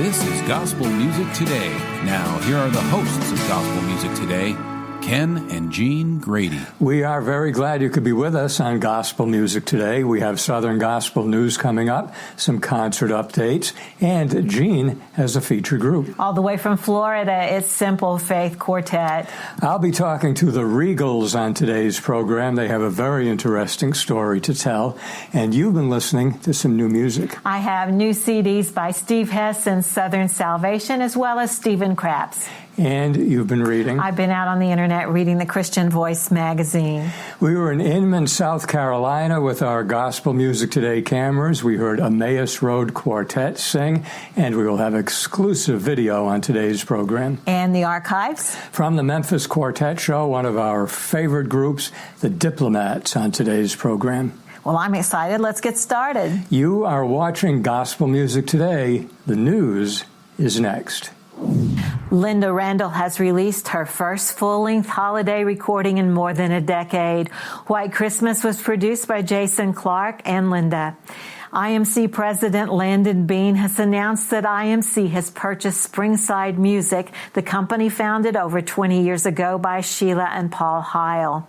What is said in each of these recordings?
This is Gospel Music Today. Now, here are the hosts of Gospel Music Today, Ken and Jean Grady. We are very glad you could be with us on Gospel Music Today. We have Southern Gospel news coming up, some concert updates, and Jean has a featured group. All the way from Florida, it's Simple Faith Quartet. I'll be talking to the Regals on today's program. They have a very interesting story to tell, and you've been listening to some new music. I have new CDs by Steve Hess and Southern Salvation, as well as Stephen Krapps. And you've been reading? I've been out on the internet reading the Christian Voice magazine. We were in Inman, South Carolina with our Gospel Music Today cameras. We heard Emmaus Road Quartet sing, and we will have exclusive video on today's program. And the archives? From the Memphis Quartet Show, one of our favorite groups, the Diplomats, on today's program. Well, I'm excited. Let's get started. You are watching Gospel Music Today. The news is next. Linda Randall has released her first full-length holiday recording in more than a decade. White Christmas was produced by Jason Clark and Linda. IMC President Landon Bean has announced that IMC has purchased Springside Music, the company founded over 20 years ago by Sheila and Paul Heil.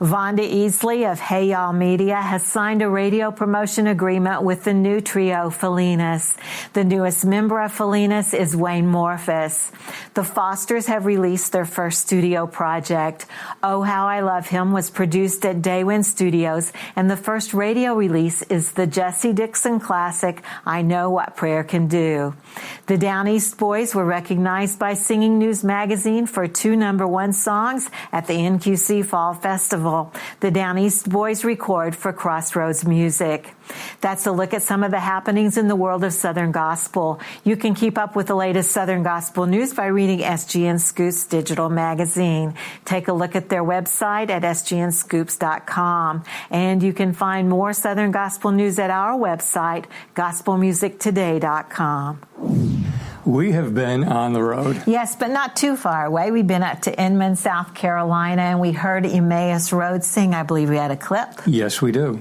Vonda Easley of Hey Y'all Media has signed a radio promotion agreement with the new trio Felinas. The newest member of Felinas is Wayne Morphus. The Fosters have released their first studio project. Oh How I Love Him was produced at Daywin Studios, and the first radio release is the Jesse Dixon classic, I Know What Prayer Can Do. The Down East Boys were recognized by Singing News Magazine for 2 #1 songs at the NQC Fall Festival. The Down East Boys record for Crossroads Music. That's a look at some of the happenings in the world of Southern Gospel. You can keep up with the latest Southern Gospel news by reading SGN Scoops digital magazine. Take a look at their website at sgnscoops.com. And you can find more Southern Gospel news at our website, gospelmusictoday.com. We have been on the road. Yes, but not too far away. We've been up to Inman, South Carolina, and we heard Emmaus Road sing. I believe we had a clip. Yes, we do.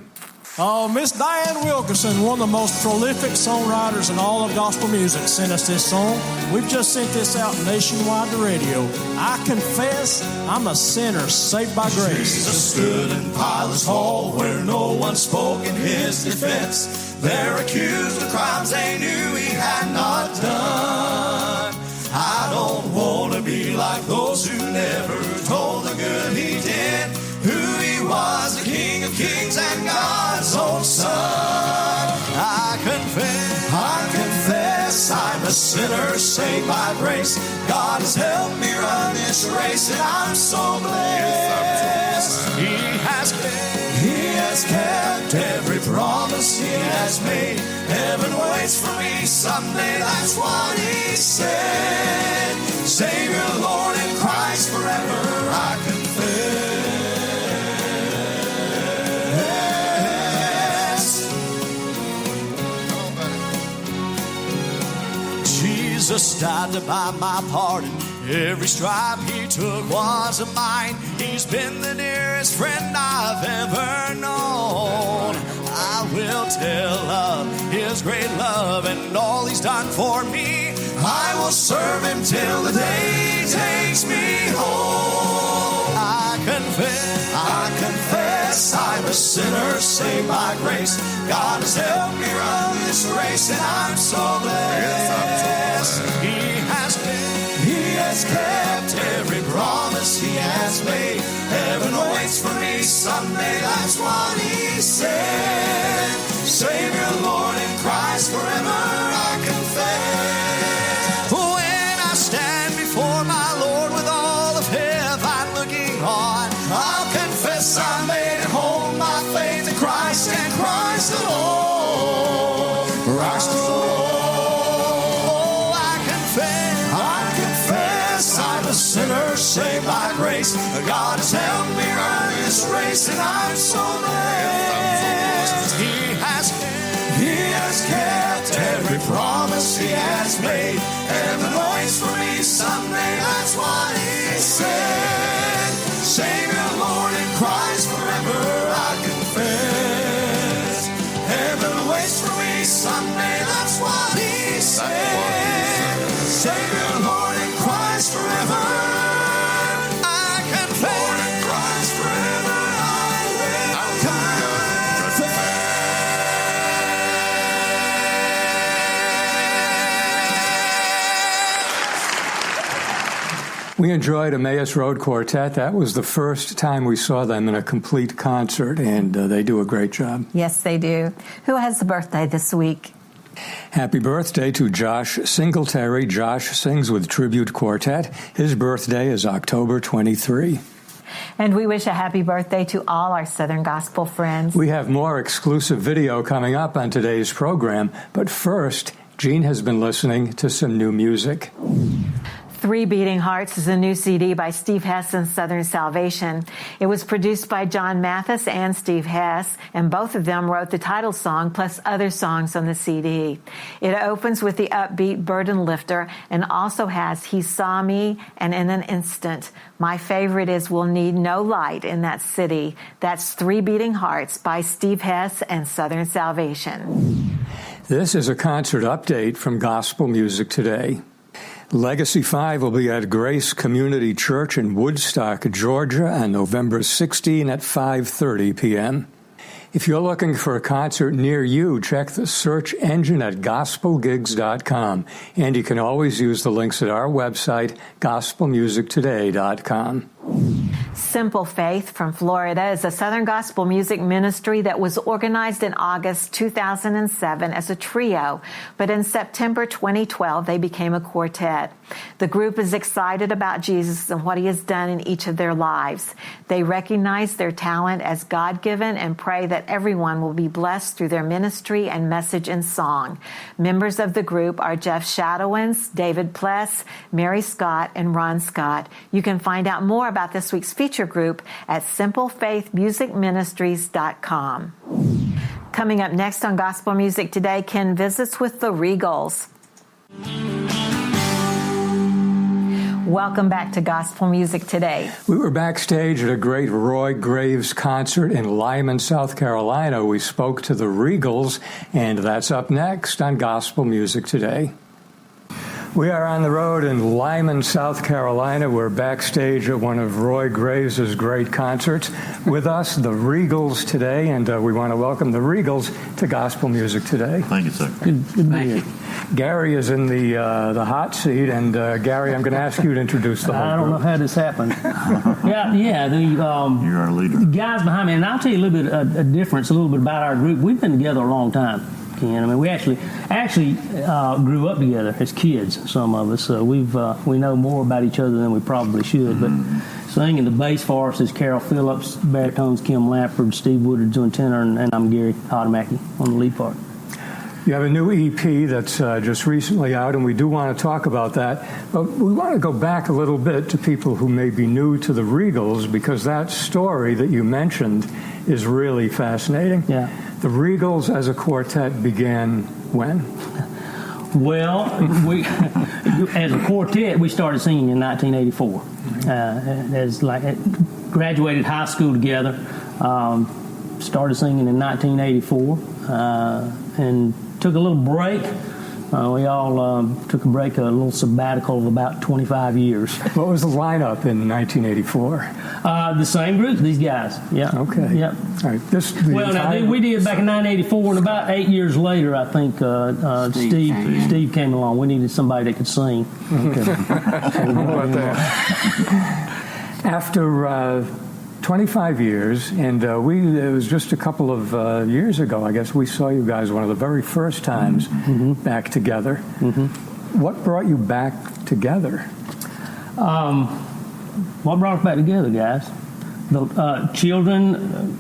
Oh, Miss Diane Wilkerson, one of the most prolific songwriters in all of gospel music, sent us this song. We've just sent this out nationwide to radio. I confess I'm a sinner saved by grace. Jesus stood in Pilate's hall where no one spoke in his defense. They're accused of crimes they knew he had not done. I don't want to be like those who never told the good he did, who he was, the King of Kings and God's own Son. I confess I'm a sinner saved by grace. God has helped me run this race, and I'm so blessed. He has kept every promise he has made. Heaven waits for me someday, that's what he said. Savior, Lord, in Christ forever I confess. Jesus died to buy my pardon. Every stripe he took was of mine. He's been the dearest friend I've ever known. I will tell of his great love and all he's done for me. I will serve him till the day he takes me home. I confess I'm a sinner saved by grace. God has helped me run this race, and I'm so blessed. He has kept every promise he has made. Heaven waits for me someday, that's what he said. Savior, Lord, in Christ forever I confess. When I stand before my Lord with all of heaven looking on, I'll confess I made it home by faith in Christ and Christ alone. Christ alone. I'm a sinner saved by grace. God has helped me run this race, and I'm so blessed. He has kept every promise he has made. Heaven waits for me someday, that's what he said. Savior, Lord, in Christ forever I confess. Heaven waits for me someday, that's what he said. We enjoyed Emmaus Road Quartet. That was the first time we saw them in a complete concert, and they do a great job. Yes, they do. Who has a birthday this week? Happy birthday to Josh Singletary. Josh sings with Tribute Quartet. His birthday is October 23. And we wish a happy birthday to all our Southern Gospel friends. We have more exclusive video coming up on today's program, but first, Jean has been listening to some new music. Three Beating Hearts is a new CD by Steve Hess and Southern Salvation. It was produced by John Mathis and Steve Hess, and both of them wrote the title song plus other songs on the CD. It opens with the upbeat Burden Lifter and also has He Saw Me and In an Instant. My favorite is We'll Need No Light in That City. That's Three Beating Hearts by Steve Hess and Southern Salvation. This is a concert update from Gospel Music Today. Legacy 5 will be at Grace Community Church in Woodstock, Georgia on November 16 at 5:30 p.m. If you're looking for a concert near you, check the search engine at gospelgigs.com, and you can always use the links at our website, gospelmusictoday.com. Simple Faith from Florida is a Southern Gospel music ministry that was organized in August 2007 as a trio, but in September 2012 they became a quartet. The group is excited about Jesus and what he has done in each of their lives. They recognize their talent as God-given and pray that everyone will be blessed through their ministry and message and song. Members of the group are Jeff Shadowins, David Pless, Mary Scott, and Ron Scott. You can find out more about this week's feature group at simplefaithmusicministries.com. Coming up next on Gospel Music Today, Ken visits with the Regals. Welcome back to Gospel Music Today. We were backstage at a great Roy Graves concert in Lyman, South Carolina. We spoke to the Regals, and that's up next on Gospel Music Today. We are on the road in Lyman, South Carolina. We're backstage at one of Roy Graves' great concerts. With us, the Regals today, and we want to welcome the Regals to Gospel Music Today. Thank you, sir. Good to be here. Gary is in the hot seat, and Gary, I'm going to ask you to introduce the whole group. I don't know how this happened. Yeah. You're our leader. The guys behind me, and I'll tell you a little bit a difference, a little bit about our group. We've been together a long time. I mean, we actually grew up together as kids. Some of us, we know more about each other than we probably should. But singing the bass for us is Carol Phillips, baritones Kim Lampard, Steve Woodard's on tenor, and I'm Gary Hodemacki on the lead part. You have a new EP that's just recently out, and we do want to talk about that. But we want to go back a little bit to people who may be new to the Regals, because that story that you mentioned is really fascinating. Yeah. The Regals as a quartet began when? Well, we as a quartet, we started singing in 1984. Graduated high school together, started singing in 1984, and took a little break. We all took a break, a little sabbatical of about 25 years. What was the lineup in 1984? The same group, these guys. Yeah. Okay. Yep. All right. We did back in 1984, and about 8 years later, I think Steve came along. We needed somebody that could sing. Okay. After 25 years, and it was just a couple of years ago, I guess, we saw you guys one of the very first times back together. What brought you back together? What brought us back together, guys? The children,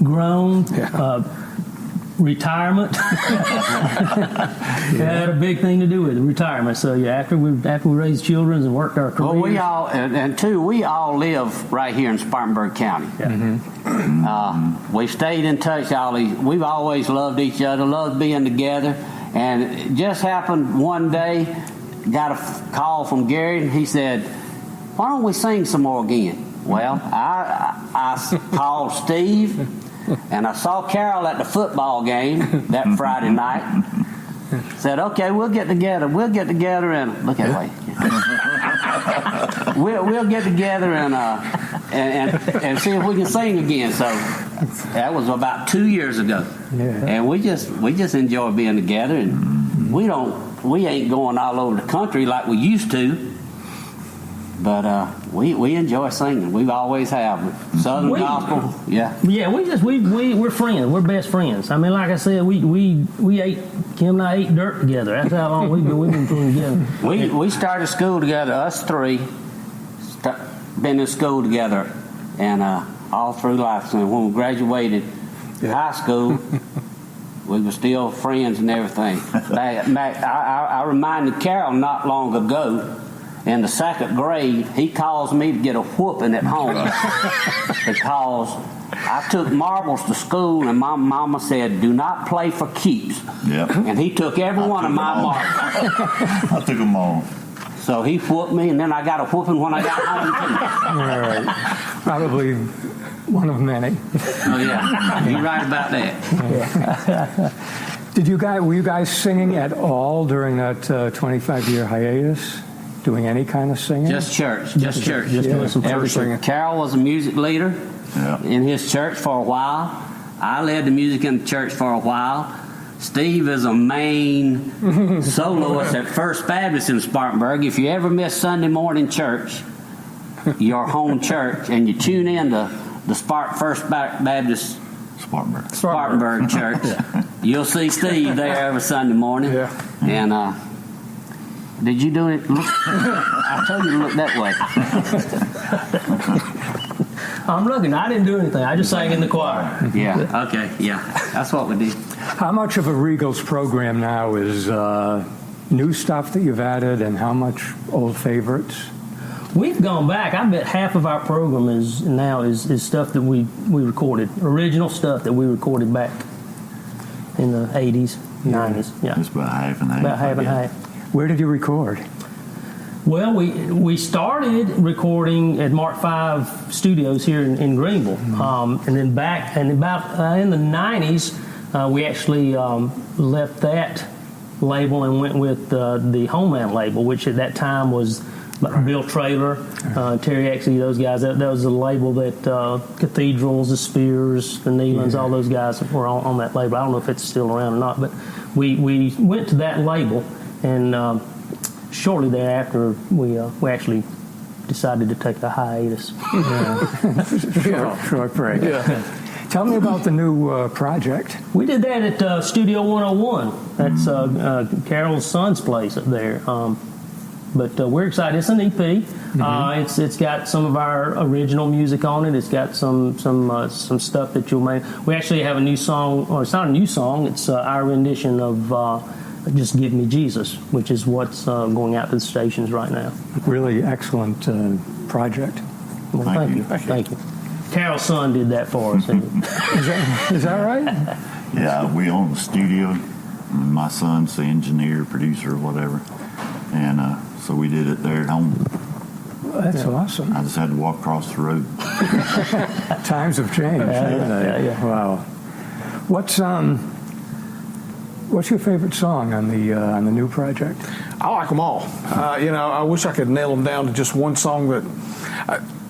grown, retirement. Had a big thing to do with it, retirement. So yeah, after we raised children and worked our careers. Well, we all live right here in Spartanburg County. Yeah. We stayed in touch. We've always loved each other, loved being together, and it just happened one day. Got a call from Gary, and he said, "Why don't we sing some more again?" Well, I called Steve. And I saw Carol at the football game that Friday night. Said, "Okay, we'll get together. We'll get together and look at way. We'll get together and see if we can sing again." So that was about 2 years ago, and we just enjoy being together. And we ain't going all over the country like we used to. But we enjoy singing. We always have. Southern gospel, yeah. Yeah, we're friends. We're best friends. I mean, like I said, we ate, Kim and I ate dirt together. That's how long we've been putting together. We started school together, us three, been in school together, and all through life. So when we graduated high school, we were still friends and everything. I reminded Carol not long ago, in the second grade, he calls me to get a whooping at home because I took marbles to school and my mama said, "Do not play for keeps." Yep. And he took every one of my marbles. I took them all. So he whooped me, and then I got a whooping when I got home too. All right. Probably one of many. Oh yeah, you're right about that. Were you guys singing at all during that 25-year hiatus? Doing any kind of singing? Just church. Just doing some church singing. Carol was a music leader in his church for a while. I led the music in the church for a while. Steve is a main soloist at First Baptist in Spartanburg. If you ever miss Sunday morning church, your home church, and you tune in to the First Baptist Spartanburg Church, you'll see Steve there every Sunday morning. Yeah. And did you do it? I told you to look that way. I'm looking. I didn't do anything. I just sang in the choir. Yeah. Okay. Yeah. That's what we did. How much of a Regals program now is new stuff that you've added, and how much old favorites? We've gone back. I bet half of our program is stuff that we recorded, original stuff that we recorded back in the 80s, 90s. Yeah. It's about half and half. About half and half. Where did you record? Well, we started recording at Mark V Studios here in Greenville, and then back and about in the 90s, we actually left that label and went with the Homeland label, which at that time was Bill Traylor, Terry Exley, those guys. That was a label that Cathedrals, the Spears, the Nealons, all those guys were on that label. I don't know if it's still around or not, but we went to that label, and shortly thereafter, we actually decided to take a hiatus. Short break. Yeah. Tell me about the new project. We did that at Studio 101. That's Carol's son's place up there. But we're excited. It's an EP. It's got some of our original music on it. It's got some stuff that you'll make. We actually have a new song, or it's not a new song. It's our rendition of "Just Give Me Jesus," which is what's going out to the stations right now. Really excellent project. Well, thank you. Carol's son did that for us. Is that right? Yeah, we own the studio. My son's the engineer, producer, whatever. And so we did it there at home. That's awesome. I just had to walk across the road. Times have changed. Yeah. Wow. What's your favorite song on the new project? I like them all. I wish I could nail them down to just one song, but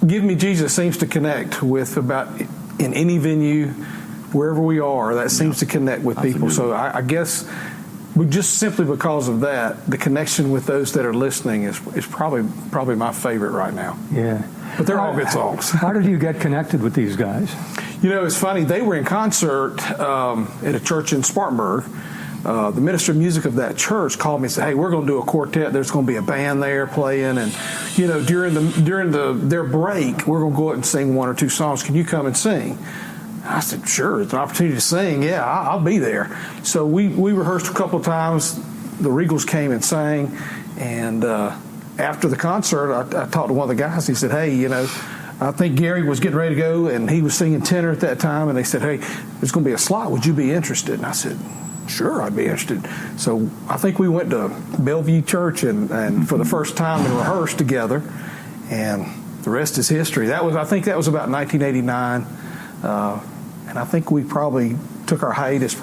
"Give Me Jesus" seems to connect with about in any venue, wherever we are. That seems to connect with people. So I guess. But just simply because of that, the connection with those that are listening is probably my favorite right now. Yeah. But they're all good songs. How did you get connected with these guys? It's funny. They were in concert at a church in Spartanburg. The minister of music of that church called me and said, "Hey, we're going to do a quartet. There's going to be a band there playing, and during their break, we're going to go out and sing one or two songs. Can you come and sing?" I said, "Sure, it's an opportunity to sing. Yeah, I'll be there." So we rehearsed a couple of times. The Regals came and sang, and after the concert, I talked to one of the guys. He said, "Hey, I think Gary was getting ready to go, and he was singing tenor at that time, and they said, 'Hey, there's going to be a slot. Would you be interested?' And I said, 'Sure, I'd be interested.' So I think we went to Bellevue Church and for the first time and rehearsed together, and the rest is history. I think that was about 1989. And I think we probably took our hiatus